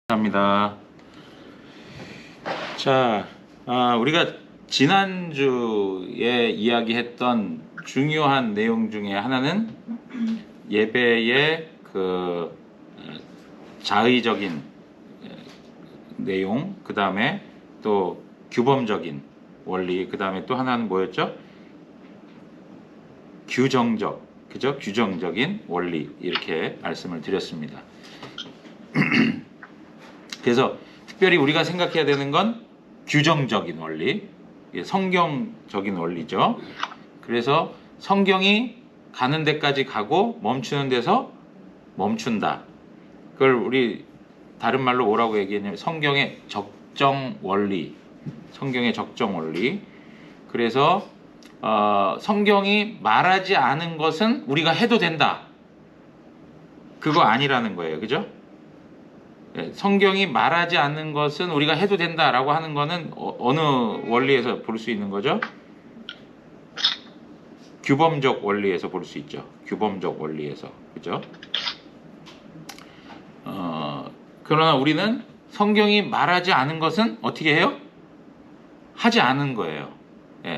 감사합니다. 자, 우리가 지난주에 이야기했던 중요한 내용 중에 하나는 예배의 자의적인 내용, 그 다음에 또 규범적인 원리, 그 다음에 또 하나는 뭐였죠? 규정적인 원리, 이렇게 말씀을 드렸습니다. 그래서 특별히 우리가 생각해야 되는 건 규정적인 원리, 성경적인 원리죠. 그래서 성경이 가는 데까지 가고 멈추는 데서 멈춘다. 그걸 우리 다른 말로 뭐라고 얘기했냐면 성경의 적정 원리. 그래서 성경이 말하지 않은 것은 우리가 해도 된다. 그거 아니라는 거예요. 그죠? 성경이 말하지 않는 것은 우리가 해도 된다라고 하는 거는 어느 원리에서 볼 수 있는 거죠? 규범적 원리에서 볼 수 있죠. 규범적 원리에서. 그죠? 그러나 우리는 성경이 말하지 않은 것은 어떻게 해요? 하지 않은 거예요.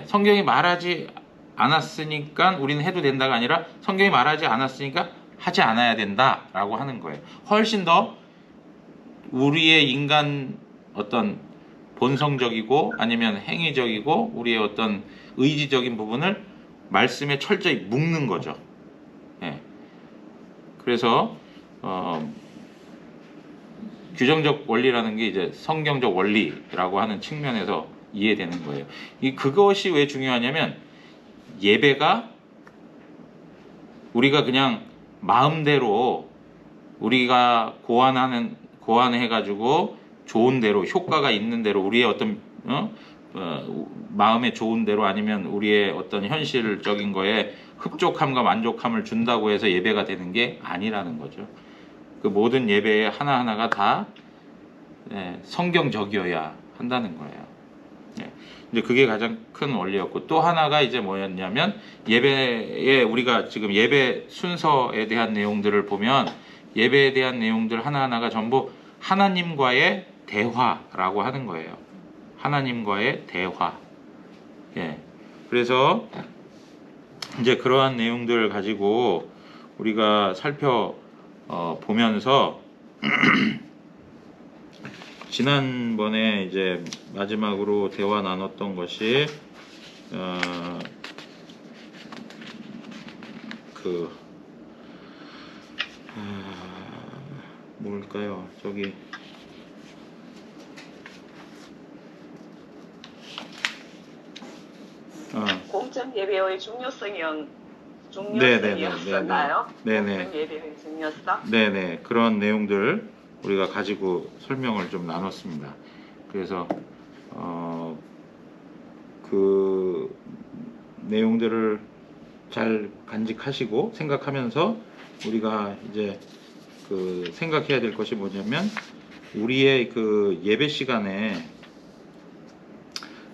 성경이 말하지 않았으니까 우리는 해도 된다가 아니라 성경이 말하지 않았으니까 하지 않아야 된다라고 하는 거예요. 훨씬 더 우리의 인간 어떤 본성적이고 아니면 행위적이고 우리의 어떤 의지적인 부분을 말씀에 철저히 묶는 거죠. 그래서 규정적 원리라는 게 이제 성경적 원리라고 하는 측면에서 이해되는 거예요. 그것이 왜 중요하냐면 예배가 우리가 그냥 마음대로 우리가 고안해가지고 좋은 대로 효과가 있는 대로 우리의 어떤 마음에 좋은 대로 아니면 우리의 어떤 현실적인 거에 흡족함과 만족함을 준다고 해서 예배가 되는 게 아니라는 거죠. 그 모든 예배의 하나하나가 다 성경적이어야 한다는 거예요. 이제 그게 가장 큰 원리였고, 또 하나가 이제 뭐였냐면 예배에 우리가 지금 예배 순서에 대한 내용들을 보면 예배에 대한 내용들 하나하나가 전부 하나님과의 대화라고 하는 거예요. 하나님과의 대화. 그래서 이제 그러한 내용들을 가지고 우리가 살펴보면서 지난번에 이제 마지막으로 대화 나눴던 것이 뭘까요? 저기 공적 예배의 중요성이었나요? 네네. 공적 예배의 중요성? 네네. 그런 내용들 우리가 가지고 설명을 좀 나눴습니다. 그래서 그 내용들을 잘 간직하시고 생각하면서 우리가 이제 생각해야 될 것이 뭐냐면 우리의 예배 시간에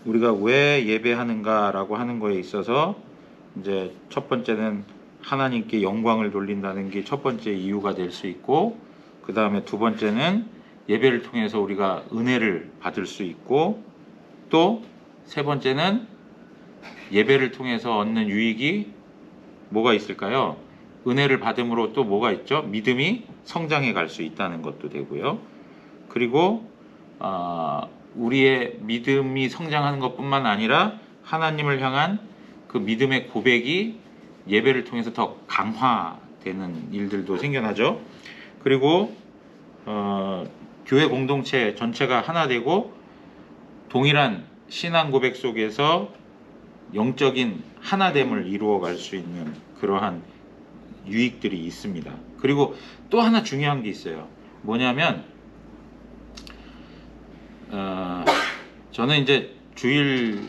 우리가 왜 예배하는가라고 하는 거에 있어서 이제 첫 번째는 하나님께 영광을 돌린다는 게 첫 번째 이유가 될 수 있고, 그 다음에 두 번째는 예배를 통해서 우리가 은혜를 받을 수 있고, 또 세 번째는 예배를 통해서 얻는 유익이 뭐가 있을까요? 은혜를 받음으로 또 뭐가 있죠? 믿음이 성장해 갈 수 있다는 것도 되고요. 그리고 우리의 믿음이 성장하는 것뿐만 아니라 하나님을 향한 그 믿음의 고백이 예배를 통해서 더 강화되는 일들도 생겨나죠. 그리고 교회 공동체 전체가 하나 되고 동일한 신앙 고백 속에서 영적인 하나됨을 이루어갈 수 있는 그러한 유익들이 있습니다. 그리고 또 하나 중요한 게 있어요. 뭐냐면 저는 이제 주일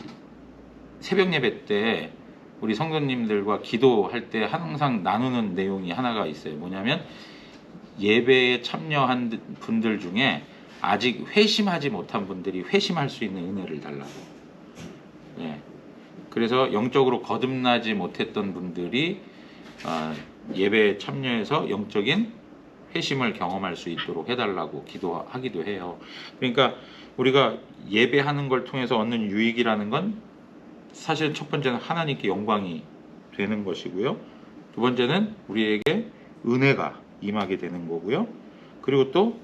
새벽 예배 때 우리 성도님들과 기도할 때 항상 나누는 내용이 하나가 있어요. 뭐냐면 예배에 참여한 분들 중에 아직 회심하지 못한 분들이 회심할 수 있는 은혜를 달라고. 그래서 영적으로 거듭나지 못했던 분들이 예배에 참여해서 영적인 회심을 경험할 수 있도록 해달라고 기도하기도 해요. 그러니까 우리가 예배하는 걸 통해서 얻는 유익이라는 건 사실 첫 번째는 하나님께 영광이 되는 것이고요. 두 번째는 우리에게 은혜가 임하게 되는 거고요. 그리고 또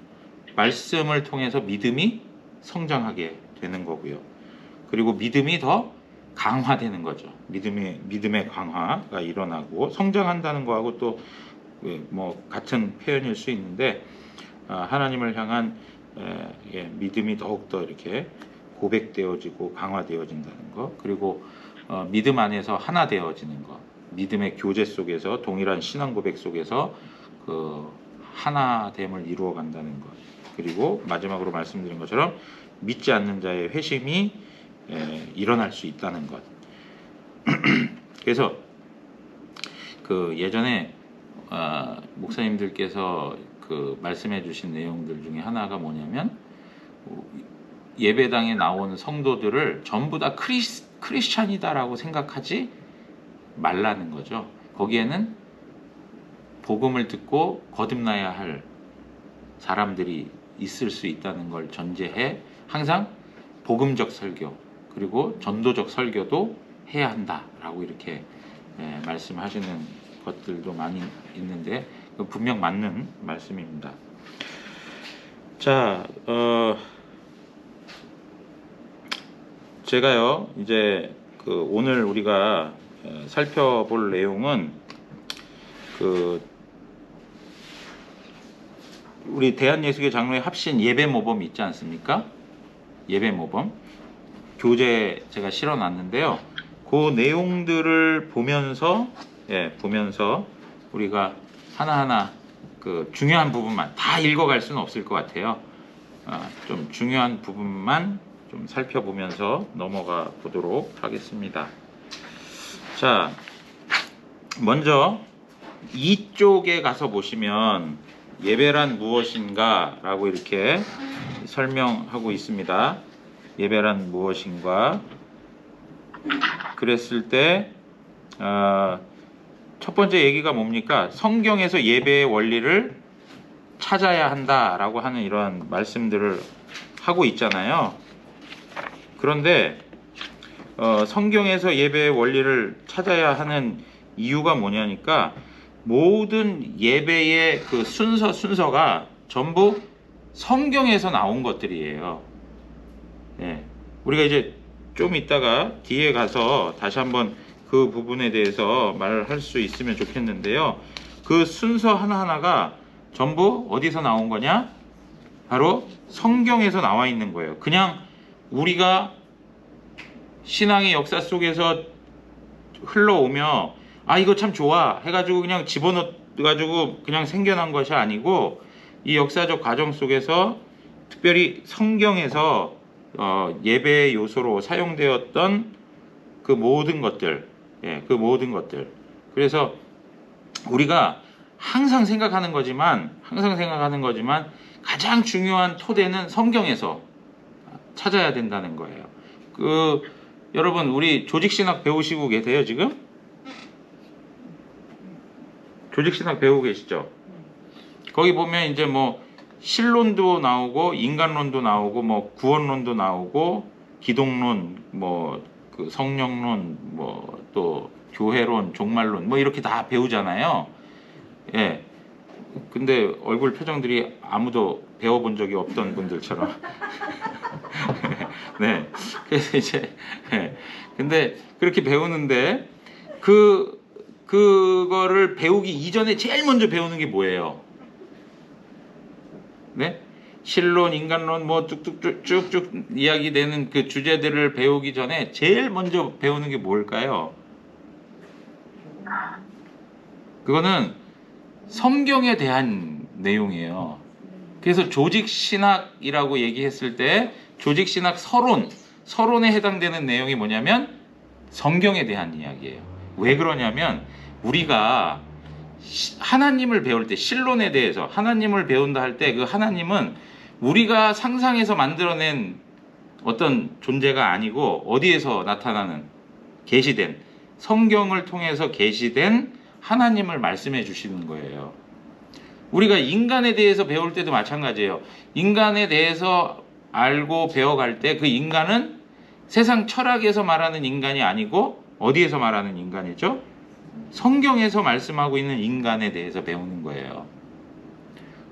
말씀을 통해서 믿음이 성장하게 되는 거고요. 그리고 믿음이 더 강화되는 거죠. 믿음의 강화가 일어나고 성장한다는 거하고 또 뭐 같은 표현일 수 있는데 하나님을 향한 믿음이 더욱더 이렇게 고백되어지고 강화되어진다는 것, 그리고 믿음 안에서 하나 되어지는 것, 믿음의 교제 속에서 동일한 신앙 고백 속에서 그 하나됨을 이루어 간다는 것, 그리고 마지막으로 말씀드린 것처럼 믿지 않는 자의 회심이 일어날 수 있다는 것. 그래서 그 예전에 목사님들께서 그 말씀해 주신 내용들 중에 하나가 뭐냐면 예배당에 나온 성도들을 전부 다 크리스찬이다라고 생각하지 말라는 거죠. 거기에는 복음을 듣고 거듭나야 할 사람들이 있을 수 있다는 걸 전제해 항상 복음적 설교 그리고 전도적 설교도 해야 한다라고 이렇게 말씀하시는 것들도 많이 있는데 분명 맞는 말씀입니다. 자, 제가요 이제 그 오늘 우리가 살펴볼 내용은 그 우리 대한예수교 장로회 합신 예배 모범 있지 않습니까? 예배 모범 교재 제가 실어놨는데요. 그 내용들을 보면서 우리가 하나하나 그 중요한 부분만 다 읽어갈 수는 없을 것 같아요. 좀 중요한 부분만 좀 살펴보면서 넘어가 보도록 하겠습니다. 자, 먼저 이쪽에 가서 보시면 예배란 무엇인가 라고 이렇게 설명하고 있습니다. 예배란 무엇인가 그랬을 때 첫 번째 얘기가 뭡니까? 성경에서 예배의 원리를 찾아야 한다라고 하는 이러한 말씀들을 하고 있잖아요. 그런데 성경에서 예배의 원리를 찾아야 하는 이유가 뭐냐니까 모든 예배의 그 순서가 전부 성경에서 나온 것들이에요. 우리가 이제 좀 이따가 뒤에 가서 다시 한번 그 부분에 대해서 말을 할 수 있으면 좋겠는데요. 그 순서 하나하나가 전부 어디서 나온 거냐? 바로 성경에서 나와 있는 거예요. 그냥 우리가 신앙의 역사 속에서 흘러오며 이거 참 좋아 해가지고 그냥 집어넣어가지고 그냥 생겨난 것이 아니고 이 역사적 과정 속에서 특별히 성경에서 예배의 요소로 사용되었던 그 모든 것들, 그래서 우리가 항상 생각하는 거지만 가장 중요한 토대는 성경에서 찾아야 된다는 거예요. 여러분 우리 조직신학 배우시고 계세요 지금? 조직신학 배우고 계시죠? 거기 보면 이제 뭐 신론도 나오고 인간론도 나오고 뭐 구원론도 나오고 기독론 뭐 그 성령론 뭐 또 교회론 종말론 뭐 이렇게 다 배우잖아요. 근데 얼굴 표정들이 아무도 배워본 적이 없던 분들처럼. 그래서 이제 근데 그렇게 배우는데 그거를 배우기 이전에 제일 먼저 배우는 게 뭐예요? 신론, 인간론 뭐 쭉쭉 이야기되는 그 주제들을 배우기 전에 제일 먼저 배우는 게 뭘까요? 그거는 성경에 대한 내용이에요. 그래서 조직신학이라고 얘기했을 때 조직신학 서론에 해당되는 내용이 뭐냐면 성경에 대한 이야기예요. 왜 그러냐면 우리가 하나님을 배울 때 신론에 대해서 하나님을 배운다 할 때 그 하나님은 우리가 상상해서 만들어낸 어떤 존재가 아니고 어디에서 나타나는 계시된 성경을 통해서 계시된 하나님을 말씀해 주시는 거예요. 우리가 인간에 대해서 배울 때도 마찬가지예요. 인간에 대해서 알고 배워갈 때 그 인간은 세상 철학에서 말하는 인간이 아니고 어디에서 말하는 인간이죠? 성경에서 말씀하고 있는 인간에 대해서 배우는 거예요.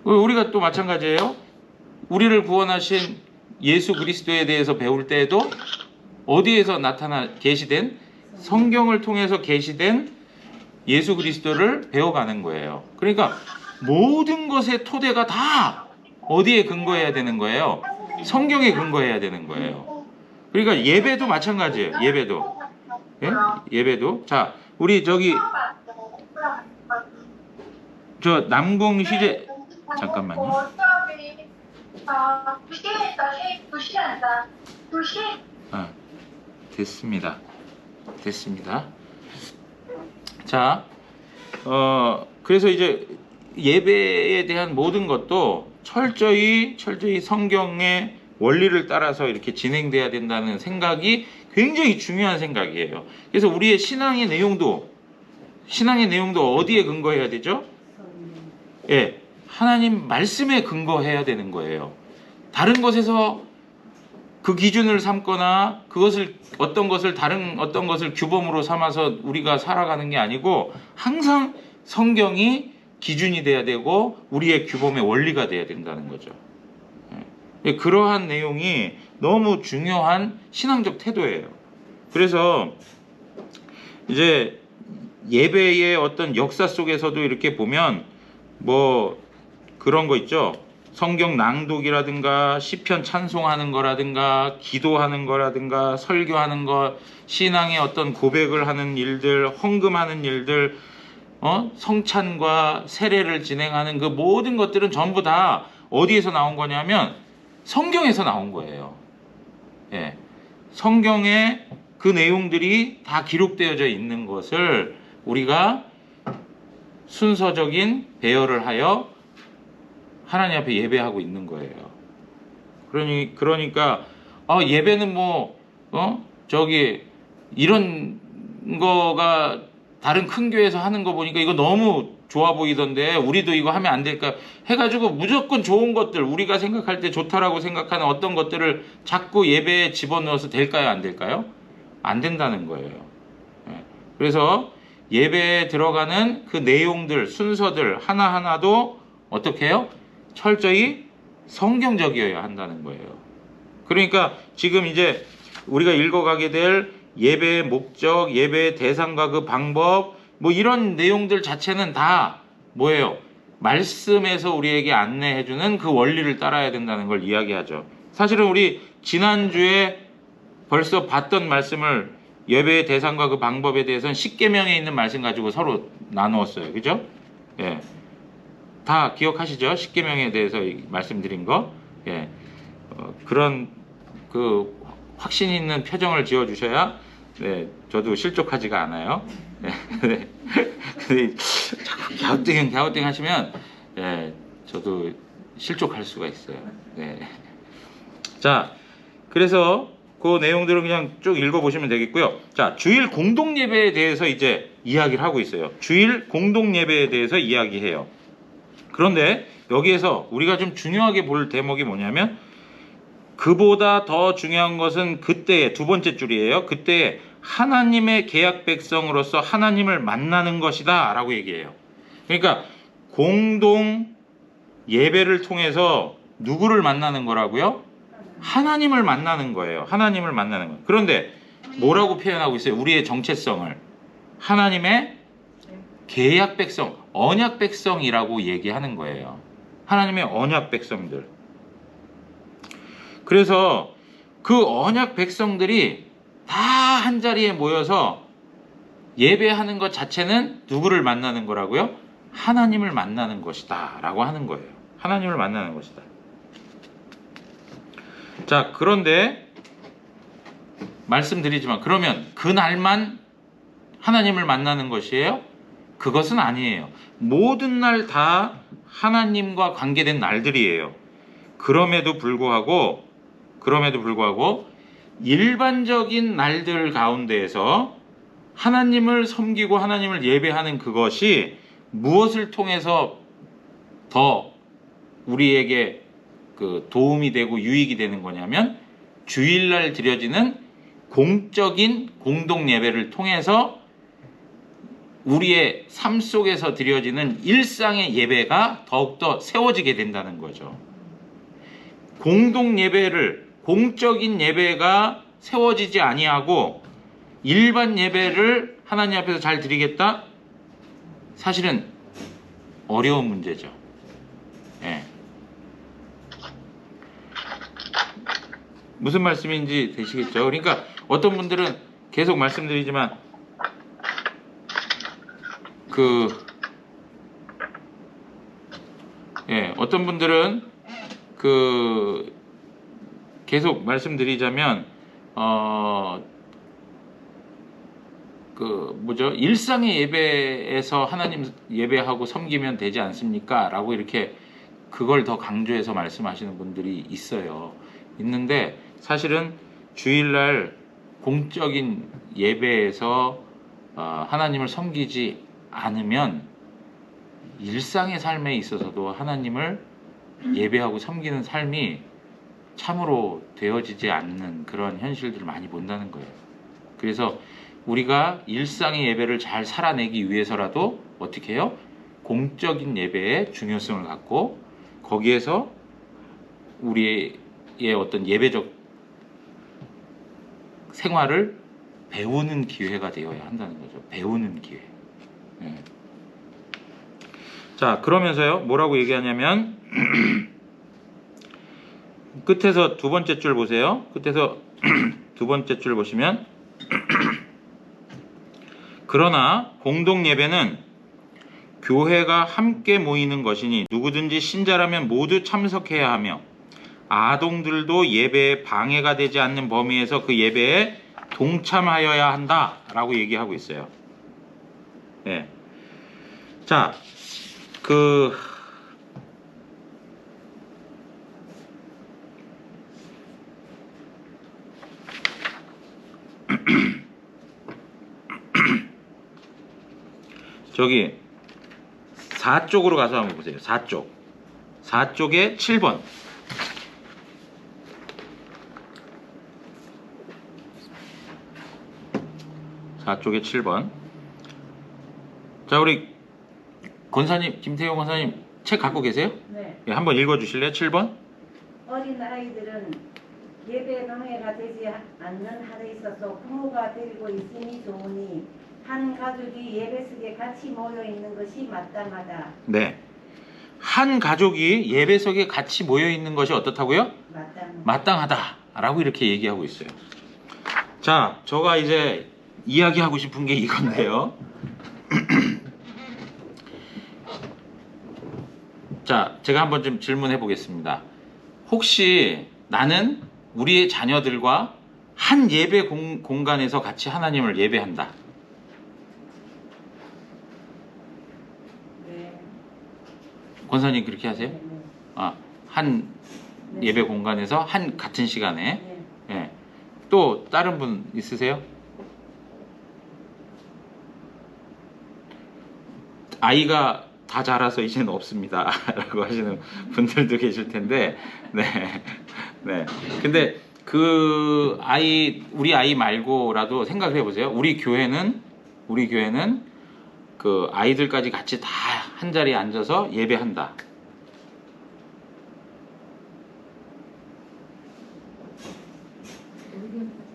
우리가 또 마찬가지예요. 우리를 구원하신 예수 그리스도에 대해서 배울 때에도 어디에서 계시된 성경을 통해서 계시된 예수 그리스도를 배워가는 거예요. 그러니까 모든 것의 토대가 다 어디에 근거해야 되는 거예요? 성경에 근거해야 되는 거예요. 그러니까 예배도 마찬가지예요. 예배도. 예? 예배도. 자, 우리 저기 저 남궁 시제 잠깐만요. 됐습니다. 됐습니다. 자, 그래서 이제 예배에 대한 모든 것도 철저히 성경의 원리를 따라서 이렇게 진행돼야 된다는 생각이 굉장히 중요한 생각이에요. 그래서 우리의 신앙의 내용도 어디에 근거해야 되죠? 예, 하나님 말씀에 근거해야 되는 거예요. 다른 것에서 그 기준을 삼거나 그것을 어떤 것을 규범으로 삼아서 우리가 살아가는 게 아니고 항상 성경이 기준이 돼야 되고 우리의 규범의 원리가 돼야 된다는 거죠. 예, 그러한 내용이 너무 중요한 신앙적 태도예요. 그래서 이제 예배의 어떤 역사 속에서도 이렇게 보면 뭐 그런 거 있죠. 성경 낭독이라든가 시편 찬송하는 거라든가 기도하는 거라든가 설교하는 거, 신앙의 어떤 고백을 하는 일들, 헌금하는 일들, 성찬과 세례를 진행하는 그 모든 것들은 전부 다 어디에서 나온 거냐면 성경에서 나온 거예요. 예. 성경에 그 내용들이 다 기록되어져 있는 것을 우리가 순서적인 배열을 하여 하나님 앞에 예배하고 있는 거예요. 그러니까 예배는 저기 이런 거가 다른 큰 교회에서 하는 거 보니까 이거 너무 좋아 보이던데 우리도 이거 하면 안 될까 해가지고 무조건 좋은 것들, 우리가 생각할 때 좋다라고 생각하는 어떤 것들을 자꾸 예배에 집어넣어서 될까요, 안 될까요? 안 된다는 거예요. 그래서 예배에 들어가는 그 내용들, 순서들 하나하나도 어떻게 해요? 철저히 성경적이어야 한다는 거예요. 그러니까 지금 이제 우리가 읽어가게 될 예배의 목적, 예배의 대상과 그 방법, 뭐 이런 내용들 자체는 다 뭐예요? 말씀에서 우리에게 안내해주는 그 원리를 따라야 된다는 걸 이야기하죠. 사실은 우리 지난주에 벌써 봤던 말씀을 예배의 대상과 그 방법에 대해서는 십계명에 있는 말씀 가지고 서로 나누었어요. 그죠? 예. 다 기억하시죠? 십계명에 대해서 말씀드린 거. 예. 그런 그 확신 있는 표정을 지어 주셔야 네, 저도 실족하지가 않아요. 네. 근데 자꾸 갸우뚱 하시면 네, 저도 실족할 수가 있어요. 네. 자, 그래서 그 내용들을 그냥 쭉 읽어보시면 되겠고요. 자, 주일 공동 예배에 대해서 이제 이야기를 하고 있어요. 주일 공동 예배에 대해서 이야기해요. 그런데 여기에서 우리가 좀 중요하게 볼 대목이 뭐냐면 그보다 더 중요한 것은 그때의 두 번째 줄이에요. 그때에 하나님의 계약 백성으로서 하나님을 만나는 것이다 라고 얘기해요. 그러니까 공동 예배를 통해서 누구를 만나는 거라고요? 하나님을 만나는 거예요. 하나님을 만나는 거예요. 그런데 뭐라고 표현하고 있어요? 우리의 정체성을 하나님의 계약 백성, 언약 백성이라고 얘기하는 거예요. 하나님의 언약 백성들. 그래서 그 언약 백성들이 다 한 자리에 모여서 예배하는 것 자체는 누구를 만나는 거라고요? 하나님을 만나는 것이다 라고 하는 거예요. 하나님을 만나는 것이다. 자, 그런데 말씀드리지만 그러면 그날만 하나님을 만나는 것이에요? 그것은 아니에요. 모든 날 다 하나님과 관계된 날들이에요. 그럼에도 불구하고 일반적인 날들 가운데에서 하나님을 섬기고 하나님을 예배하는 그것이 무엇을 통해서 더 우리에게 그 도움이 되고 유익이 되는 거냐면 주일날 드려지는 공적인 공동 예배를 통해서 우리의 삶 속에서 드려지는 일상의 예배가 더욱더 세워지게 된다는 거죠. 공동 예배를, 공적인 예배가 세워지지 아니하고 일반 예배를 하나님 앞에서 잘 드리겠다? 사실은 어려운 문제죠. 예. 무슨 말씀인지 되시겠죠? 그러니까 어떤 분들은 계속 말씀드리지만 어떤 분들은 계속 말씀드리자면 일상의 예배에서 하나님 예배하고 섬기면 되지 않습니까? 라고 이렇게 그걸 더 강조해서 말씀하시는 분들이 있는데 사실은 주일날 공적인 예배에서 하나님을 섬기지 않으면 일상의 삶에 있어서도 하나님을 예배하고 섬기는 삶이 참으로 되어지지 않는 그런 현실들을 많이 본다는 거예요. 그래서 우리가 일상의 예배를 잘 살아내기 위해서라도 어떻게 해요? 공적인 예배의 중요성을 갖고 거기에서 우리의 어떤 예배적 생활을 배우는 기회가 되어야 한다는 거죠. 배우는 기회. 네. 자, 그러면서요, 뭐라고 얘기하냐면, 끝에서 두 번째 줄 보세요. 끝에서 두 번째 줄 보시면, 그러나 공동 예배는 교회가 함께 모이는 것이니 누구든지 신자라면 모두 참석해야 하며 아동들도 예배에 방해가 되지 않는 범위에서 그 예배에 동참하여야 한다라고 얘기하고 있어요. 네. 자, 저기 4쪽으로 가서 한번 보세요. 4쪽에 7번. 4쪽에 7번. 자, 우리 권사님, 김태용 권사님 책 갖고 계세요? 네. 예, 한번 읽어주실래요? 7번. 어린 아이들은 예배 방해가 되지 않는 한에 있어서 부모가 데리고 있으니 좋으니 한 가족이 예배석에 같이 모여 있는 것이 마땅하다. 네. 한 가족이 예배석에 같이 모여 있는 것이 어떻다고요? 마땅하다라고 이렇게 얘기하고 있어요. 자, 제가 이제 이야기하고 싶은 게 이건데요. 자, 제가 한번 좀 질문해 보겠습니다. 혹시 나는 우리의 자녀들과 한 예배 공간에서 같이 하나님을 예배한다. 네. 권사님 그렇게 하세요? 네. 한 네. 예배 공간에서 한 같은 시간에. 네. 예. 또 다른 분 있으세요? 아이가 다 자라서 이제는 없습니다. 라고 하시는 분들도 계실 텐데, 네. 네. 근데 우리 아이 말고라도 생각을 해보세요. 우리 교회는 그 아이들까지 같이 다 한 자리에 앉아서 예배한다.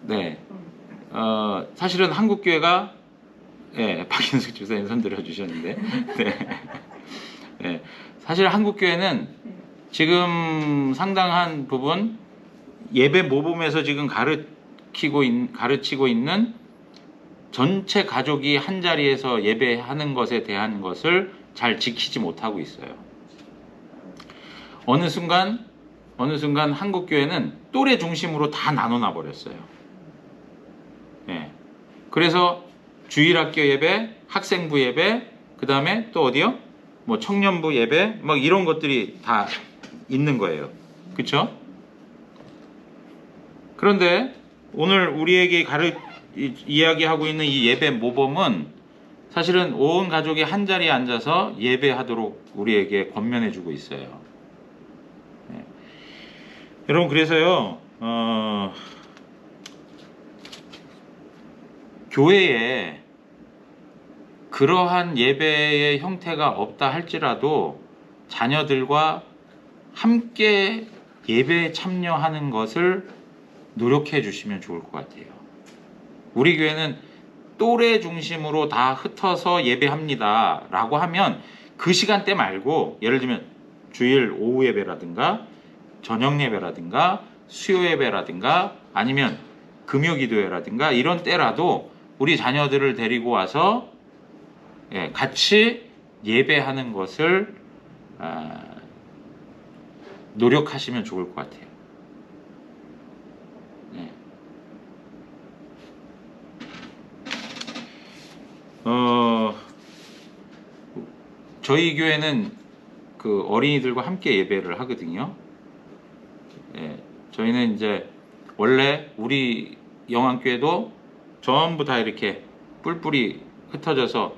네. 사실은 한국교회가 박인숙 집사님 손 들어주셨는데, 네. 네. 사실 한국교회는 지금 상당한 부분 예배 모범에서 지금 가르치고 있는 전체 가족이 한 자리에서 예배하는 것에 대한 것을 잘 지키지 못하고 있어요. 어느 순간 한국교회는 또래 중심으로 다 나눠놔 버렸어요. 네. 그래서 주일학교 예배, 학생부 예배, 그 다음에 또 어디요? 뭐 청년부 예배, 막 이런 것들이 다 있는 거예요. 그쵸? 그런데 오늘 우리에게 이야기하고 있는 이 예배 모범은 사실은 온 가족이 한 자리에 앉아서 예배하도록 우리에게 권면해 주고 있어요. 예. 여러분, 그래서요, 교회에 그러한 예배의 형태가 없다 할지라도 자녀들과 함께 예배에 참여하는 것을 노력해 주시면 좋을 것 같아요. 우리 교회는 또래 중심으로 다 흩어서 예배합니다 라고 하면 그 시간대 말고, 예를 들면 주일 오후 예배라든가 저녁 예배라든가 수요 예배라든가 아니면 금요 기도회라든가 이런 때라도 우리 자녀들을 데리고 와서 같이 예배하는 것을 노력하시면 좋을 것 같아요. 저희 교회는 그 어린이들과 함께 예배를 하거든요. 저희는 이제 원래 우리 영안교회도 전부 다 이렇게 뿔뿔이 흩어져서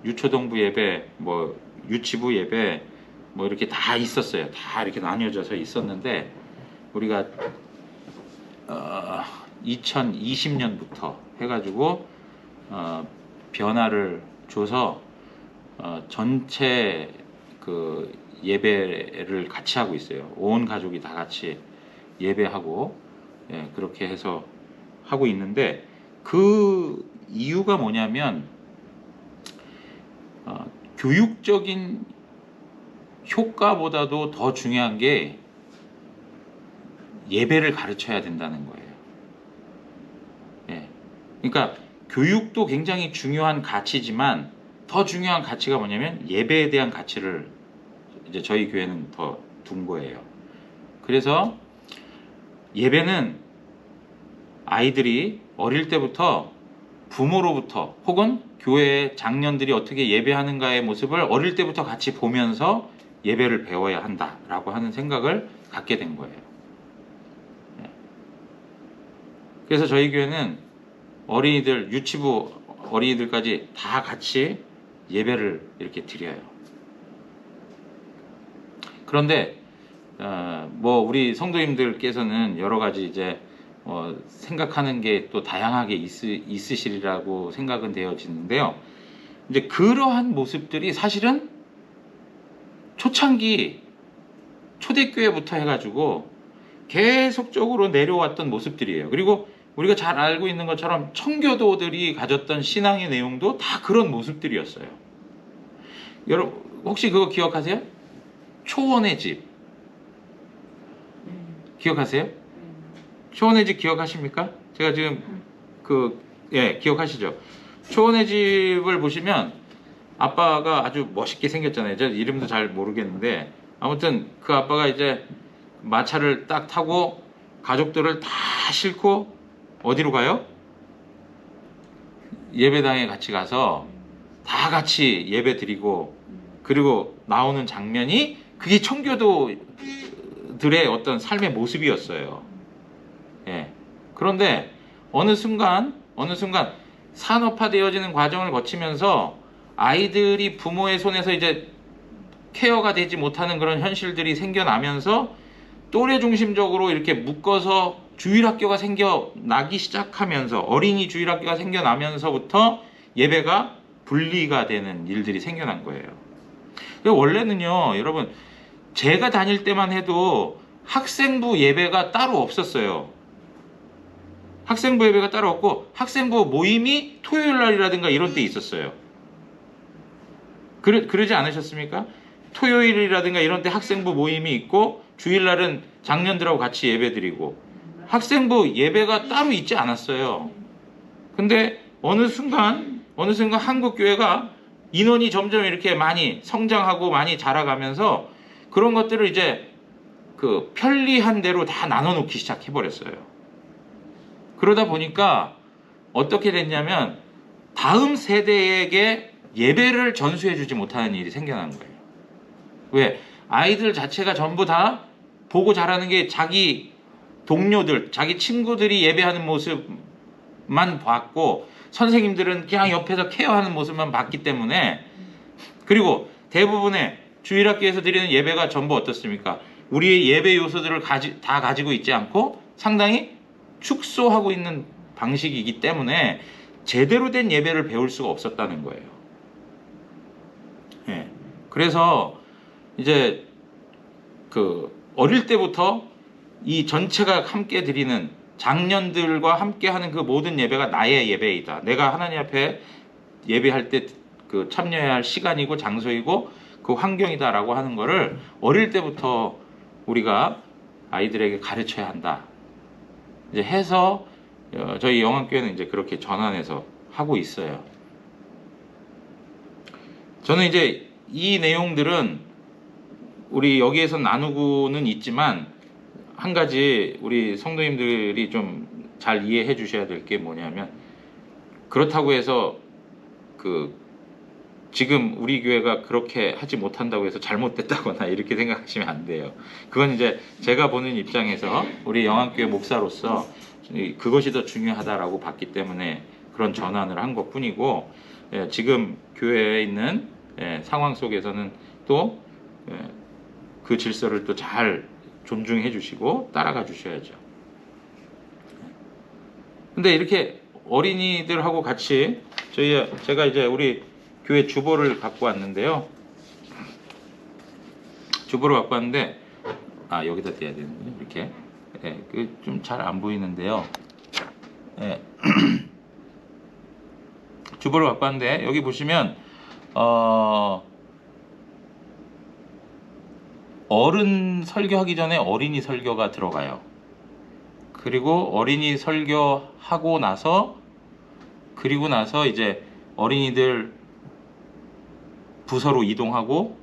유초동부 예배, 뭐 유치부 예배, 뭐 이렇게 다 있었어요. 다 이렇게 나뉘어져서 있었는데 우리가 2020년부터 해가지고 변화를 줘서 전체 그 예배를 같이 하고 있어요. 온 가족이 다 같이 예배하고 그렇게 해서 하고 있는데, 그 이유가 뭐냐면 교육적인 효과보다도 더 중요한 게 예배를 가르쳐야 된다는 거예요. 그러니까 교육도 굉장히 중요한 가치지만 더 중요한 가치가 뭐냐면 예배에 대한 가치를 이제 저희 교회는 더 둔 거예요. 그래서 예배는 아이들이 어릴 때부터 부모로부터 혹은 교회의 장년들이 어떻게 예배하는가의 모습을 어릴 때부터 같이 보면서 예배를 배워야 한다라고 하는 생각을 갖게 된 거예요. 그래서 저희 교회는 어린이들, 유치부 어린이들까지 다 같이 예배를 이렇게 드려요. 그런데 뭐 우리 성도님들께서는 여러 가지 이제 생각하는 게 또 다양하게 있으시리라고 생각은 되어지는데요. 이제 그러한 모습들이 사실은 초창기 초대교회부터 해가지고 계속적으로 내려왔던 모습들이에요. 그리고 우리가 잘 알고 있는 것처럼 청교도들이 가졌던 신앙의 내용도 다 그런 모습들이었어요. 여러분 혹시 그거 기억하세요? 초원의 집 기억하세요? 초원의 집 기억하십니까? 제가 지금 기억하시죠? 초원의 집을 보시면 아빠가 아주 멋있게 생겼잖아요. 저 이름도 잘 모르겠는데 아무튼 그 아빠가 이제 마차를 딱 타고 가족들을 다 싣고 어디로 가요? 예배당에 같이 가서 다 같이 예배 드리고, 그리고 나오는 장면이 그게 청교도들의 어떤 삶의 모습이었어요. 그런데 어느 순간 산업화되어지는 과정을 거치면서 아이들이 부모의 손에서 이제 케어가 되지 못하는 그런 현실들이 생겨나면서 또래 중심적으로 이렇게 묶어서 주일학교가 생겨나기 시작하면서, 어린이 주일학교가 생겨나면서부터 예배가 분리가 되는 일들이 생겨난 거예요. 원래는요, 여러분, 제가 다닐 때만 해도 학생부 예배가 따로 없었어요. 학생부 예배가 따로 없고 학생부 모임이 토요일 날이라든가 이런 때 있었어요. 그러지 않으셨습니까? 토요일이라든가 이런 때 학생부 모임이 있고 주일날은 장년들하고 같이 예배드리고 학생부 예배가 따로 있지 않았어요. 근데 어느 순간 한국교회가 인원이 점점 이렇게 많이 성장하고 많이 자라가면서 그런 것들을 이제 그 편리한 대로 다 나눠놓기 시작해버렸어요. 그러다 보니까 어떻게 됐냐면 다음 세대에게 예배를 전수해주지 못하는 일이 생겨난 거예요. 왜? 아이들 자체가 전부 다 보고 자라는 게 자기 동료들, 자기 친구들이 예배하는 모습, 모습만 봤고 선생님들은 그냥 옆에서 케어하는 모습만 봤기 때문에, 그리고 대부분의 주일학교에서 드리는 예배가 전부 어떻습니까? 우리의 예배 요소들을 다 가지고 있지 않고 상당히 축소하고 있는 방식이기 때문에 제대로 된 예배를 배울 수가 없었다는 거예요. 예. 그래서 이제 그 어릴 때부터 이 전체가 함께 드리는 장년들과 함께 하는 그 모든 예배가 나의 예배이다. 내가 하나님 앞에 예배할 때 그 참여해야 할 시간이고 장소이고 그 환경이다라고 하는 거를 어릴 때부터 우리가 아이들에게 가르쳐야 한다. 이제 해서 저희 영암교회는 이제 그렇게 전환해서 하고 있어요. 저는 이제 이 내용들은 우리 여기에서 나누고는 있지만 한 가지 우리 성도님들이 좀 잘 이해해 주셔야 될 게 뭐냐면, 그렇다고 해서 그 지금 우리 교회가 그렇게 하지 못한다고 해서 잘못됐다거나 이렇게 생각하시면 안 돼요. 그건 이제 제가 보는 입장에서 우리 영암교회 목사로서 그것이 더 중요하다라고 봤기 때문에 그런 전환을 한 것뿐이고, 지금 교회에 있는 상황 속에서는 또 그 질서를 또 잘 존중해 주시고 따라가 주셔야죠. 근데 이렇게 어린이들하고 같이 제가 이제 우리 교회 주보를 갖고 왔는데요. 주보를 갖고 왔는데, 여기다 떼야 되는군요. 이렇게. 좀 잘 안 보이는데요. 주보를 갖고 왔는데 여기 보시면 어른 설교하기 전에 어린이 설교가 들어가요. 그리고 어린이 설교하고 나서, 그리고 나서 이제 어린이들 부서로 이동하고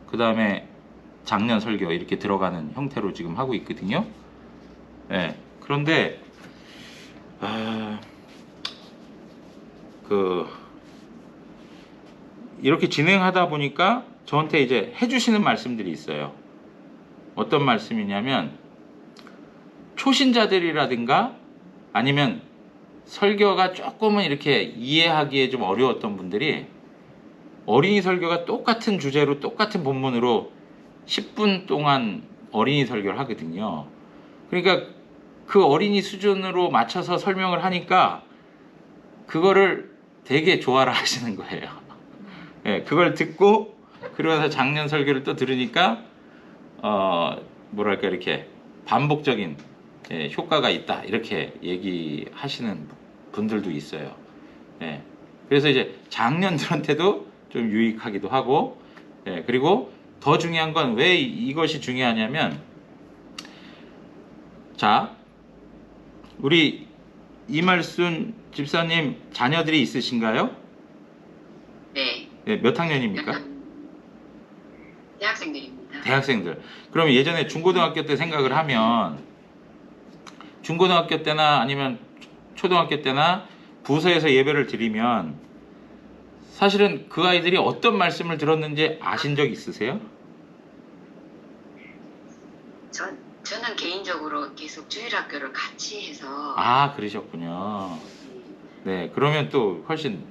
그 다음에 장년 설교 이렇게 들어가는 형태로 지금 하고 있거든요. 그런데 이렇게 진행하다 보니까 저한테 이제 해주시는 말씀들이 있어요. 어떤 말씀이냐면, 초신자들이라든가 아니면 설교가 조금은 이렇게 이해하기에 좀 어려웠던 분들이 어린이 설교가 똑같은 주제로 똑같은 본문으로 10분 동안 어린이 설교를 하거든요. 그러니까 그 어린이 수준으로 맞춰서 설명을 하니까 그거를 되게 좋아라 하시는 거예요. 그걸 듣고 그러고 나서 장년 설교를 또 들으니까 뭐랄까 이렇게 반복적인 효과가 있다 이렇게 얘기하시는 분들도 있어요. 그래서 이제 장년들한테도 좀 유익하기도 하고, 그리고 더 중요한 건 왜 이것이 중요하냐면, 자, 우리 이말순 집사님 자녀들이 있으신가요? 네. 몇 학년입니까? 대학생들입니다. 대학생들. 그러면 예전에 중고등학교 때 생각을 하면, 중고등학교 때나 아니면 초등학교 때나 부서에서 예배를 드리면 사실은 그 아이들이 어떤 말씀을 들었는지 아신 적 있으세요? 저는 개인적으로 계속 주일학교를 같이 해서. 그러셨군요. 네, 그러면 또 훨씬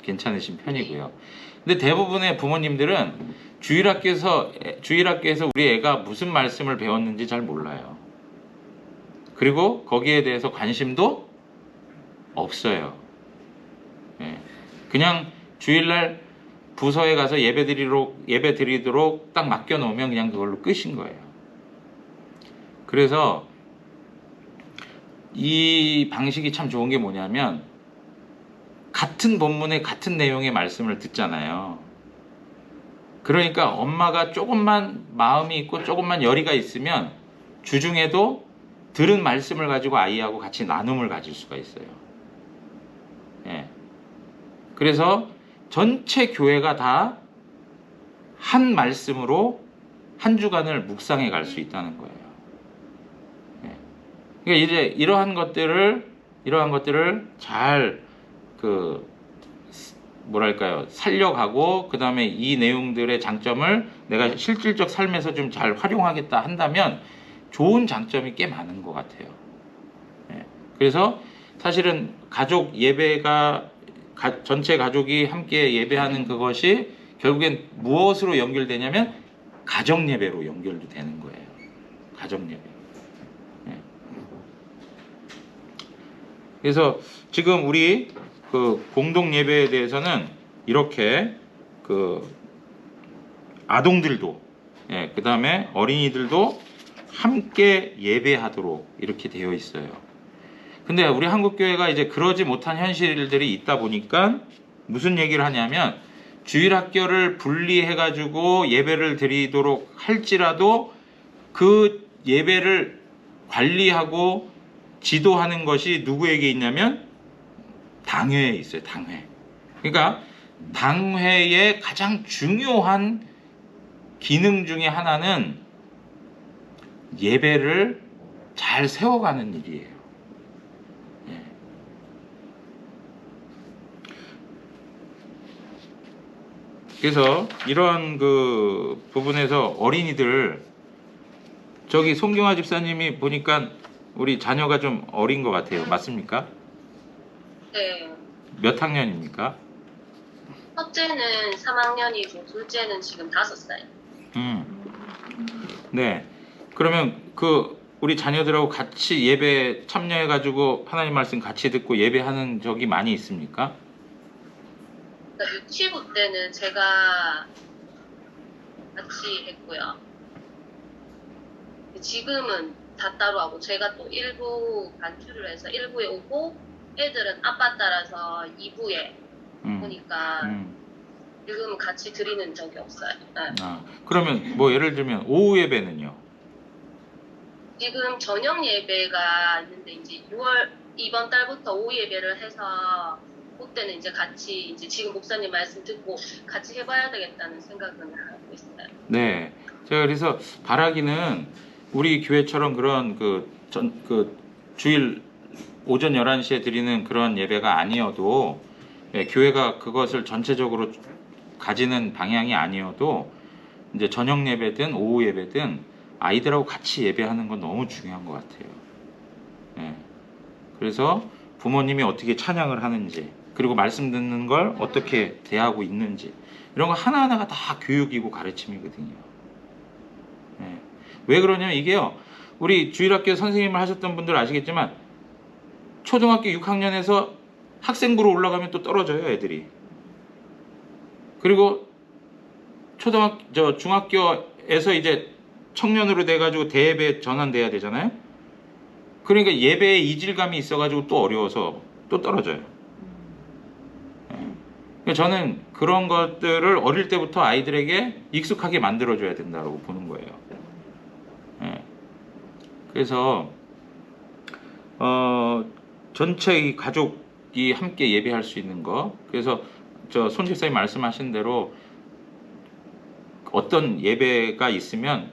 괜찮으신 편이고요. 근데 대부분의 부모님들은 주일학교에서 우리 애가 무슨 말씀을 배웠는지 잘 몰라요. 그리고 거기에 대해서 관심도 없어요. 그냥 주일날 부서에 가서 예배 드리도록 딱 맡겨놓으면 그냥 그걸로 끝인 거예요. 그래서 이 방식이 참 좋은 게 뭐냐면, 같은 본문의 같은 내용의 말씀을 듣잖아요. 그러니까 엄마가 조금만 마음이 있고 조금만 열의가 있으면 주중에도 들은 말씀을 가지고 아이하고 같이 나눔을 가질 수가 있어요. 그래서 전체 교회가 다 한 말씀으로 한 주간을 묵상해 갈 수 있다는 거예요. 그러니까 이제 이러한 것들을 잘 살려가고, 그 다음에 이 내용들의 장점을 내가 실질적 삶에서 좀 잘 활용하겠다 한다면 좋은 장점이 꽤 많은 것 같아요. 그래서 사실은 가족 예배가 전체 가족이 함께 예배하는 그것이 결국엔 무엇으로 연결되냐면 가정 예배로 연결도 되는 거예요. 가정 예배. 예. 그래서 지금 우리 그 공동 예배에 대해서는 이렇게 그 아동들도, 예, 그 다음에 어린이들도 함께 예배하도록 이렇게 되어 있어요. 근데 우리 한국교회가 이제 그러지 못한 현실들이 있다 보니까 무슨 얘기를 하냐면 주일학교를 분리해가지고 예배를 드리도록 할지라도 그 예배를 관리하고 지도하는 것이 누구에게 있냐면 당회에 있어요. 당회. 그러니까 당회의 가장 중요한 기능 중에 하나는 예배를 잘 세워가는 일이에요. 예. 그래서 이런 그 부분에서 어린이들, 저기 송경화 집사님이 보니까 우리 자녀가 좀 어린 것 같아요. 맞습니까? 네. 몇 학년입니까? 첫째는 3학년이고 둘째는 지금 5살. 네. 그러면 그 우리 자녀들하고 같이 예배 참여해가지고 하나님 말씀 같이 듣고 예배하는 적이 많이 있습니까? 그러니까 유치부 때는 제가 같이 했고요. 지금은 다 따로 하고 제가 또 일부 반주를 해서 1부에 오고 애들은 아빠 따라서 2부에 오니까 지금은 같이 드리는 적이 없어요. 네. 아, 그러면 뭐 예를 들면 오후 예배는요? 지금 저녁 예배가 있는데 이제 6월 이번 달부터 오후 예배를 해서 그때는 이제 같이 이제 지금 목사님 말씀 듣고 같이 해봐야 되겠다는 생각은 하고 있어요. 네. 제가 그래서 바라기는 우리 교회처럼 그런 그 주일 오전 11시에 드리는 그런 예배가 아니어도, 예, 교회가 그것을 전체적으로 가지는 방향이 아니어도 이제 저녁 예배든 오후 예배든 아이들하고 같이 예배하는 건 너무 중요한 것 같아요. 예. 그래서 부모님이 어떻게 찬양을 하는지, 그리고 말씀 듣는 걸 어떻게 대하고 있는지, 이런 거 하나하나가 다 교육이고 가르침이거든요. 예. 왜 그러냐면 이게요, 우리 주일학교 선생님을 하셨던 분들 아시겠지만 초등학교 6학년에서 학생부로 올라가면 또 떨어져요, 애들이. 그리고 중학교에서 이제 청년으로 돼가지고 대예배 전환돼야 되잖아요. 그러니까 예배에 이질감이 있어가지고 또 어려워서 또 떨어져요. 예. 저는 그런 것들을 어릴 때부터 아이들에게 익숙하게 만들어줘야 된다고 보는 거예요. 예. 그래서 전체 이 가족이 함께 예배할 수 있는 거. 그래서 손 집사님 말씀하신 대로 어떤 예배가 있으면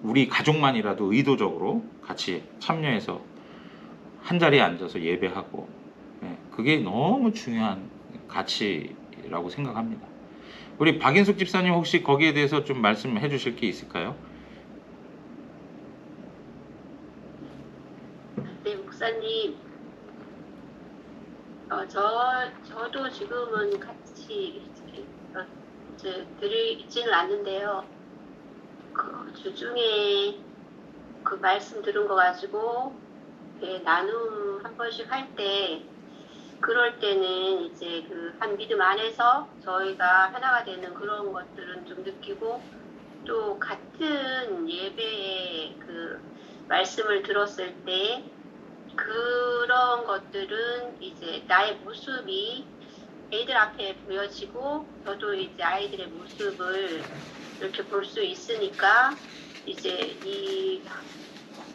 우리 가족만이라도 의도적으로 같이 참여해서 한 자리에 앉아서 예배하고, 예, 그게 너무 중요한 가치라고 생각합니다. 우리 박인숙 집사님 혹시 거기에 대해서 좀 말씀해 주실 게 있을까요? 네, 목사님. 저도 지금은 같이 이제 드리지는 않는데요. 그 주중에 그 말씀 들은 거 가지고 나눔 한 번씩 할 때, 그럴 때는 이제 그 한 믿음 안에서 저희가 하나가 되는 그런 것들은 좀 느끼고, 또 같은 예배에 그 말씀을 들었을 때 그런 것들은 이제 나의 모습이 애들 앞에 보여지고 저도 이제 아이들의 모습을 이렇게 볼 수 있으니까 이제 이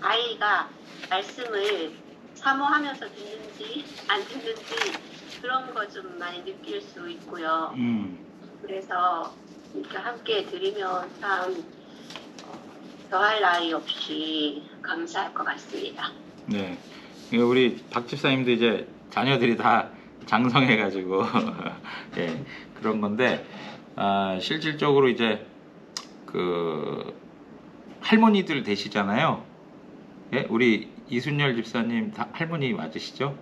아이가 말씀을 사모하면서 듣는지 안 듣는지 그런 거 좀 많이 느낄 수 있고요. 그래서 이렇게 함께 드리면 참 더할 나위 없이 감사할 것 같습니다. 네. 우리 박 집사님도 이제 자녀들이 다 장성해가지고 예, 그런 건데, 실질적으로 이제 그 할머니들 되시잖아요. 예? 우리 이순열 집사님 다 할머니 맞으시죠?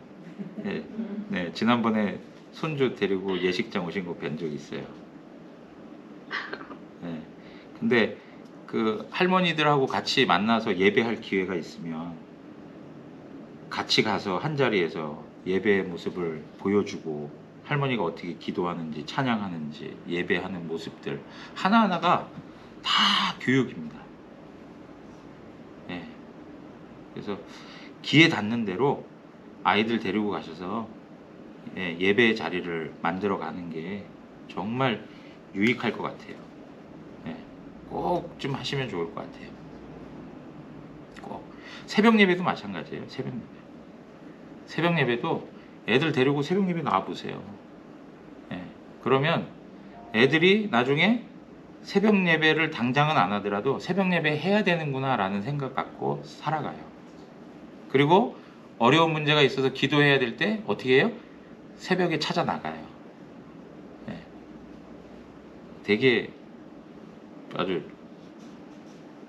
네, 네, 지난번에 손주 데리고 예식장 오신 거 뵌 적 있어요. 네, 근데 그 할머니들하고 같이 만나서 예배할 기회가 있으면 같이 가서 한 자리에서 예배의 모습을 보여주고 할머니가 어떻게 기도하는지 찬양하는지 예배하는 모습들 하나하나가 다 교육입니다. 네. 그래서 기회 닿는 대로 아이들 데리고 가셔서 예배의 자리를 만들어 가는 게 정말 유익할 것 같아요. 꼭 좀 하시면 좋을 것 같아요. 꼭. 새벽 예배도 마찬가지예요. 새벽 예배도 애들 데리고 새벽 예배 나와 보세요. 그러면 애들이 나중에 새벽 예배를 당장은 안 하더라도 새벽 예배 해야 되는구나 라는 생각 갖고 살아가요. 그리고 어려운 문제가 있어서 기도해야 될 때 어떻게 해요? 새벽에 찾아 나가요. 되게 아주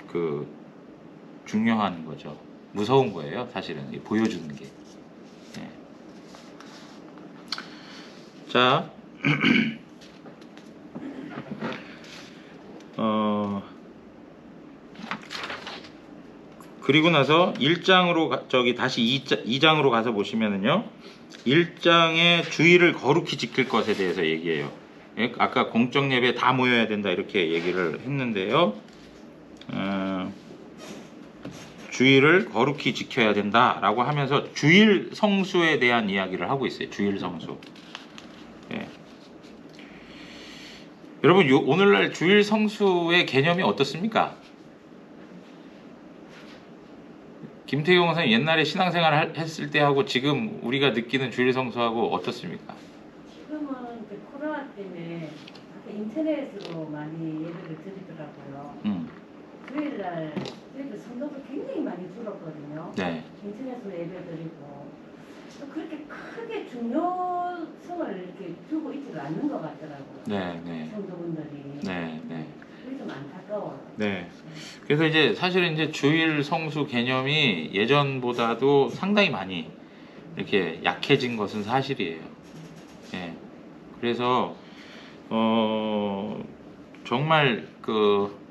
그 중요한 거죠. 무서운 거예요. 사실은 보여주는 게. 자, 그리고 나서 1장으로 다시 2장으로 가서 보시면은요. 1장의 주의를 거룩히 지킬 것에 대해서 얘기해요. 아까 공적 예배 다 모여야 된다 이렇게 얘기를 했는데요. 주일을 거룩히 지켜야 된다라고 하면서 주일 성수에 대한 이야기를 하고 있어요. 주일 성수. 여러분 오늘날 주일 성수의 개념이 어떻습니까? 김태경 선생님 옛날에 신앙생활 했을 때하고 지금 우리가 느끼는 주일 성수하고 어떻습니까? 지금은 이제 코로나 때문에 인터넷으로 많이 예배를 드리더라고요. 주일날 저희도 성도도 굉장히 많이 줄었거든요. 네. 인터넷으로 예배 드리고 그렇게 크게 중요성을 이렇게 두고 있지를 않는 것 같더라고요. 네. 성도분들이. 네. 그게 좀 안타까워요. 네. 그래서 이제 사실은 이제 주일 성수 개념이 예전보다도 상당히 많이 이렇게 약해진 것은 사실이에요. 그래서 정말 그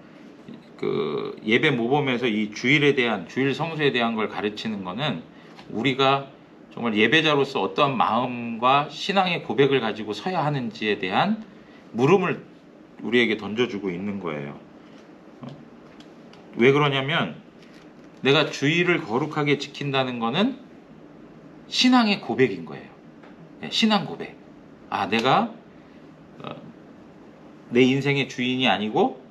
예배 모범에서 이 주일에 대한 주일 성수에 대한 걸 가르치는 거는 우리가 정말 예배자로서 어떠한 마음과 신앙의 고백을 가지고 서야 하는지에 대한 물음을 우리에게 던져주고 있는 거예요. 왜 그러냐면 내가 주일을 거룩하게 지킨다는 거는 신앙의 고백인 거예요. 신앙 고백. 내가 내 인생의 주인이 아니고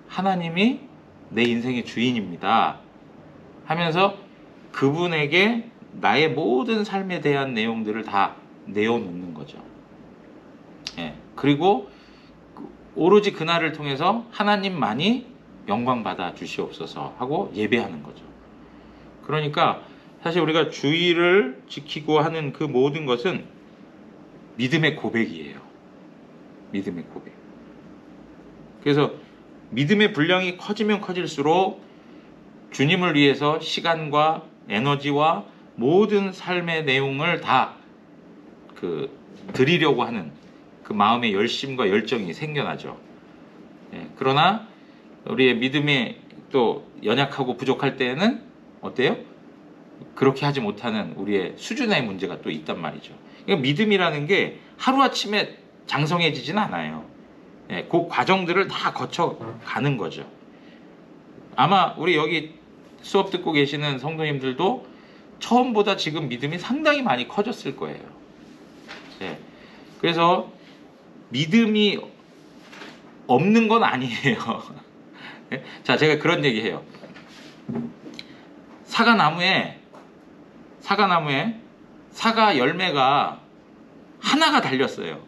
하나님이 내 인생의 주인입니다 하면서 그분에게 나의 모든 삶에 대한 내용들을 다 내어놓는 거죠. 그리고 오로지 그날을 통해서 하나님만이 영광 받아 주시옵소서 하고 예배하는 거죠. 그러니까 사실 우리가 주일을 지키고 하는 그 모든 것은 믿음의 고백이에요. 믿음의 고백. 그래서 믿음의 분량이 커지면 커질수록 주님을 위해서 시간과 에너지와 모든 삶의 내용을 다 드리려고 하는 그 마음의 열심과 열정이 생겨나죠. 그러나 우리의 믿음이 또 연약하고 부족할 때에는 어때요? 그렇게 하지 못하는 우리의 수준의 문제가 또 있단 말이죠. 그러니까 믿음이라는 게 하루아침에 장성해지진 않아요. 그 과정들을 다 거쳐가는 거죠. 아마 우리 여기 수업 듣고 계시는 성도님들도 처음보다 지금 믿음이 상당히 많이 커졌을 거예요. 그래서 믿음이 없는 건 아니에요. 자, 제가 그런 얘기해요. 사과나무에 사과 열매가 하나가 달렸어요.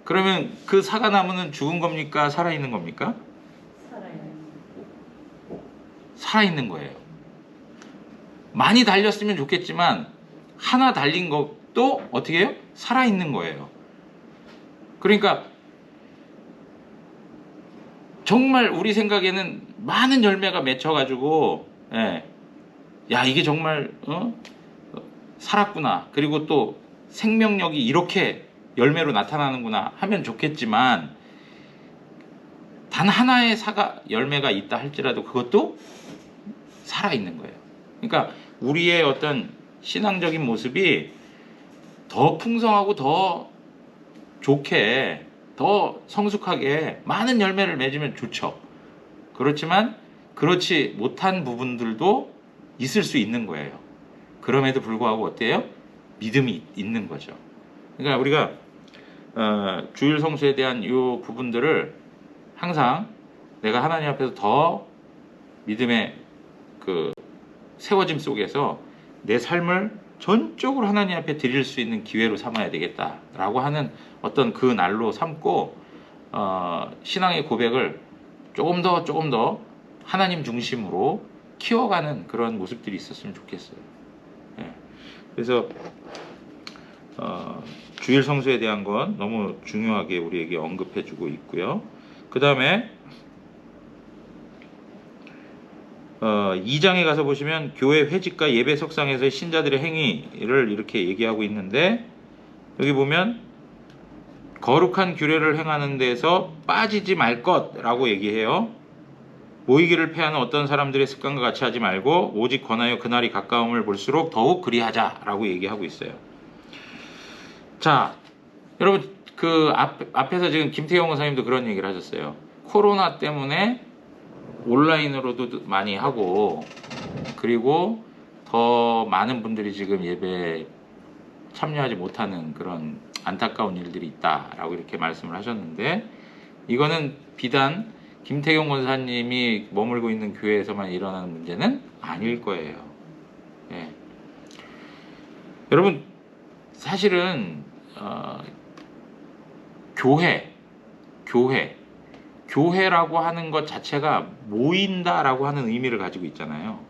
그러면 그 사과나무는 죽은 겁니까? 살아있는 겁니까? 살아있는 거예요. 많이 달렸으면 좋겠지만 하나 달린 것도 어떻게 해요? 살아있는 거예요. 그러니까 정말 우리 생각에는 많은 열매가 맺혀가지고 야 이게 정말 살았구나. 그리고 또 생명력이 이렇게 열매로 나타나는구나 하면 좋겠지만, 단 하나의 사과 열매가 있다 할지라도 그것도 살아있는 거예요. 그러니까 우리의 어떤 신앙적인 모습이 더 풍성하고 더 좋게, 더 성숙하게 많은 열매를 맺으면 좋죠. 그렇지만 그렇지 못한 부분들도 있을 수 있는 거예요. 그럼에도 불구하고 어때요? 믿음이 있는 거죠. 그러니까 우리가 주일 성수에 대한 이 부분들을 항상 내가 하나님 앞에서 더 믿음의 그 세워짐 속에서 내 삶을 전적으로 하나님 앞에 드릴 수 있는 기회로 삼아야 되겠다라고 하는 어떤 그 날로 삼고, 신앙의 고백을 조금 더 하나님 중심으로 키워가는 그런 모습들이 있었으면 좋겠어요. 예. 그래서 주일 성수에 대한 건 너무 중요하게 우리에게 언급해주고 있고요. 그 다음에 2장에 가서 보시면 교회 회직과 예배 석상에서의 신자들의 행위를 이렇게 얘기하고 있는데, 여기 보면 거룩한 규례를 행하는 데서 빠지지 말 것라고 얘기해요. 모이기를 패하는 어떤 사람들의 습관과 같이 하지 말고 오직 권하여 그날이 가까움을 볼수록 더욱 그리하자라고 얘기하고 있어요. 자, 여러분 그 앞에서 지금 김태경 원사님도 그런 얘기를 하셨어요. 코로나 때문에 온라인으로도 많이 하고, 그리고 더 많은 분들이 지금 예배에 참여하지 못하는 그런 안타까운 일들이 있다라고 이렇게 말씀을 하셨는데, 이거는 비단 김태경 권사님이 머물고 있는 교회에서만 일어나는 문제는 아닐 거예요. 예. 여러분 사실은 교회라고 하는 것 자체가 모인다라고 하는 의미를 가지고 있잖아요.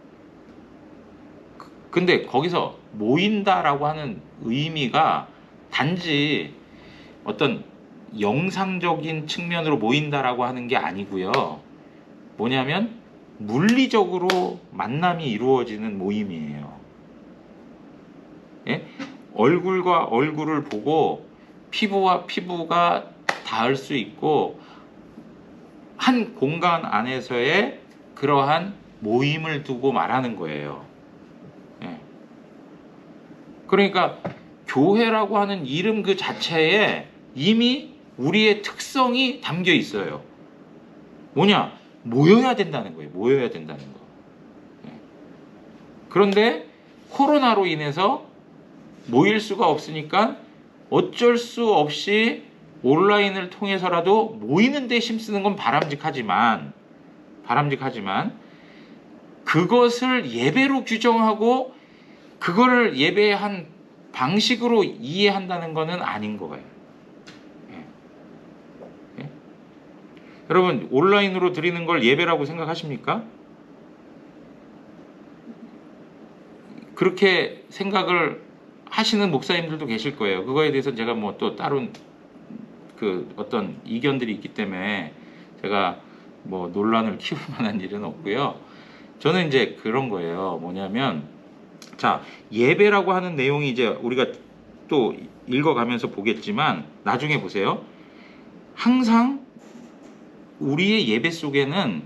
근데 거기서 모인다라고 하는 의미가 단지 어떤 영상적인 측면으로 모인다라고 하는 게 아니고요. 뭐냐면 물리적으로 만남이 이루어지는 모임이에요. 예? 얼굴과 얼굴을 보고 피부와 피부가 닿을 수 있고, 한 공간 안에서의 그러한 모임을 두고 말하는 거예요. 예. 그러니까 교회라고 하는 이름 그 자체에 이미 우리의 특성이 담겨 있어요. 뭐냐? 모여야 된다는 거예요. 모여야 된다는 거. 예. 그런데 코로나로 인해서 모일 수가 없으니까 어쩔 수 없이 온라인을 통해서라도 모이는 데 힘쓰는 건 바람직하지만 그것을 예배로 규정하고 그거를 예배의 한 방식으로 이해한다는 것은 아닌 거예요. 예. 예? 여러분 온라인으로 드리는 걸 예배라고 생각하십니까? 그렇게 생각을 하시는 목사님들도 계실 거예요. 그거에 대해서 제가 뭐 또 다른 그 어떤 이견들이 있기 때문에 제가 뭐 논란을 키울 만한 일은 없고요. 저는 이제 그런 거예요. 뭐냐면, 자, 예배라고 하는 내용이 이제 우리가 또 읽어가면서 보겠지만 나중에 보세요. 항상 우리의 예배 속에는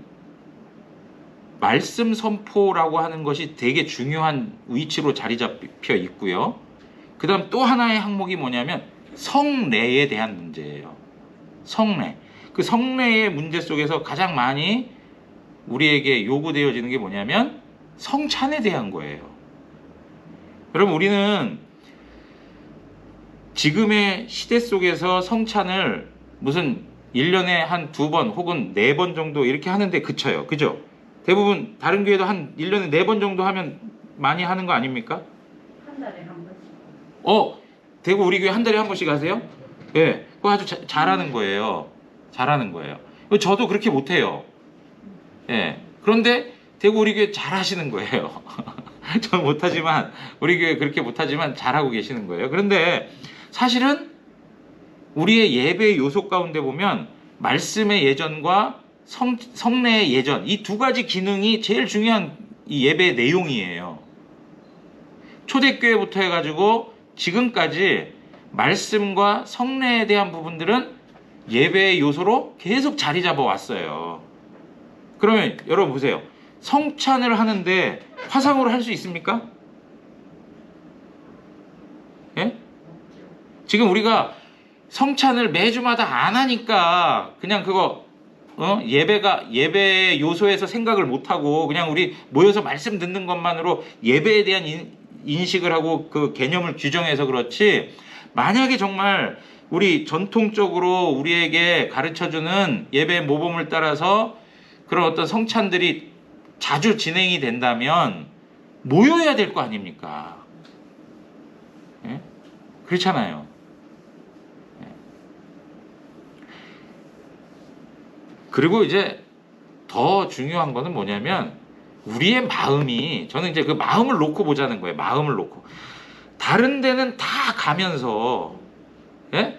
말씀 선포라고 하는 것이 되게 중요한 위치로 자리 잡혀 있고요. 그 다음 또 하나의 항목이 뭐냐면 성례에 대한 문제예요. 성례. 그 성례의 문제 속에서 가장 많이 우리에게 요구되어지는 게 뭐냐면 성찬에 대한 거예요. 여러분 우리는 지금의 시대 속에서 성찬을 무슨 1년에 한 2번 혹은 4번 정도 이렇게 하는데 그쳐요. 그죠? 대부분 다른 교회도 한 1년에 4번 정도 하면 많이 하는 거 아닙니까? 한 달에 한 번씩. 대구 우리 교회 한 달에 한 번씩 하세요? 예. 그거 아주 잘하는 거예요. 잘하는 거예요. 저도 그렇게 못해요. 예. 그런데 대구 우리 교회 잘하시는 거예요. 저는 못하지만 우리 교회 그렇게 못하지만 잘하고 계시는 거예요. 그런데 사실은 우리의 예배의 요소 가운데 보면 말씀의 예전과 성례의 예전, 이 두 가지 기능이 제일 중요한 이 예배의 내용이에요. 초대교회부터 해가지고 지금까지 말씀과 성례에 대한 부분들은 예배의 요소로 계속 자리 잡아 왔어요. 그러면 여러분 보세요. 성찬을 하는데 화상으로 할 수 있습니까? 예? 지금 우리가 성찬을 매주마다 안 하니까 그냥 그거 예배의 요소에서 생각을 못 하고 그냥 우리 모여서 말씀 듣는 것만으로 예배에 대한 인식을 하고 그 개념을 규정해서 그렇지, 만약에 정말 우리 전통적으로 우리에게 가르쳐주는 예배 모범을 따라서 그런 어떤 성찬들이 자주 진행이 된다면 모여야 될 거 아닙니까? 예? 그렇잖아요. 예. 그리고 이제 더 중요한 거는 뭐냐면 우리의 마음이, 저는 이제 그 마음을 놓고 보자는 거예요. 마음을 놓고. 다른 데는 다 가면서, 예?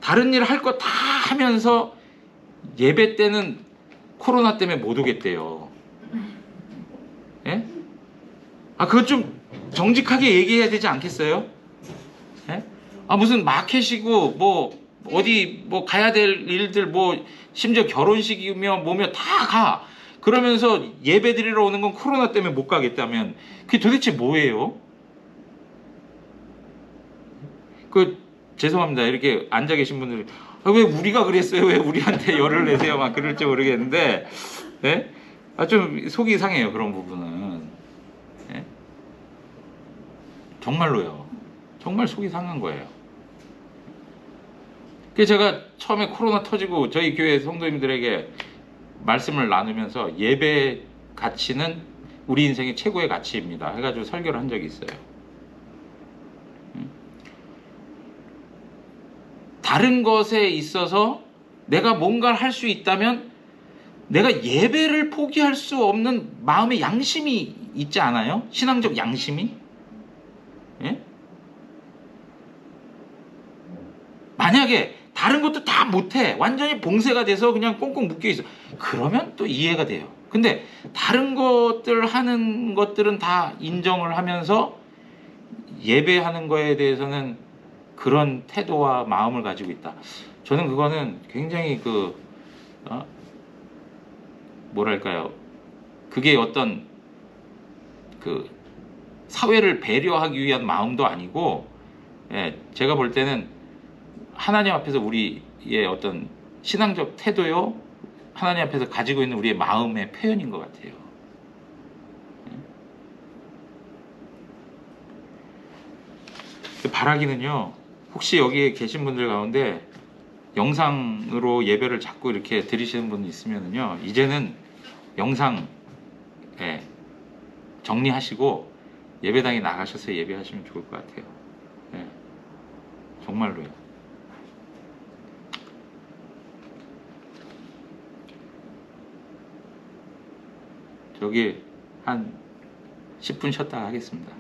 다른 일 할 거 다 하면서 예배 때는 코로나 때문에 못 오겠대요. 예? 그건 좀 정직하게 얘기해야 되지 않겠어요? 예? 무슨 마켓이고 뭐 어디 뭐 가야 될 일들 뭐 심지어 결혼식이며 뭐며 다 가. 그러면서 예배 드리러 오는 건 코로나 때문에 못 가겠다면 그게 도대체 뭐예요? 죄송합니다. 이렇게 앉아 계신 분들이 왜 우리가 그랬어요? 왜 우리한테 열을 내세요? 막 그럴지 모르겠는데, 예? 좀 속이 상해요. 그런 부분은. 예? 정말로요. 정말 속이 상한 거예요. 그래서 제가 처음에 코로나 터지고 저희 교회 성도님들에게 말씀을 나누면서 예배 가치는 우리 인생의 최고의 가치입니다 해가지고 설교를 한 적이 있어요. 다른 것에 있어서 내가 뭔가를 할 수 있다면 내가 예배를 포기할 수 없는 마음의 양심이 있지 않아요? 신앙적 양심이? 예? 만약에 다른 것도 다 못해, 완전히 봉쇄가 돼서 그냥 꽁꽁 묶여있어, 그러면 또 이해가 돼요. 근데 다른 것들 하는 것들은 다 인정을 하면서 예배하는 거에 대해서는 그런 태도와 마음을 가지고 있다. 저는 그거는 굉장히 뭐랄까요, 그게 어떤 그 사회를 배려하기 위한 마음도 아니고, 예, 제가 볼 때는 하나님 앞에서 우리의 어떤 신앙적 태도요, 하나님 앞에서 가지고 있는 우리의 마음의 표현인 것 같아요. 바라기는요, 혹시 여기에 계신 분들 가운데 영상으로 예배를 자꾸 이렇게 들으시는 분 있으면요, 이제는 영상 정리하시고 예배당에 나가셔서 예배하시면 좋을 것 같아요. 예, 정말로요. 저기 한 10분 쉬었다가 하겠습니다.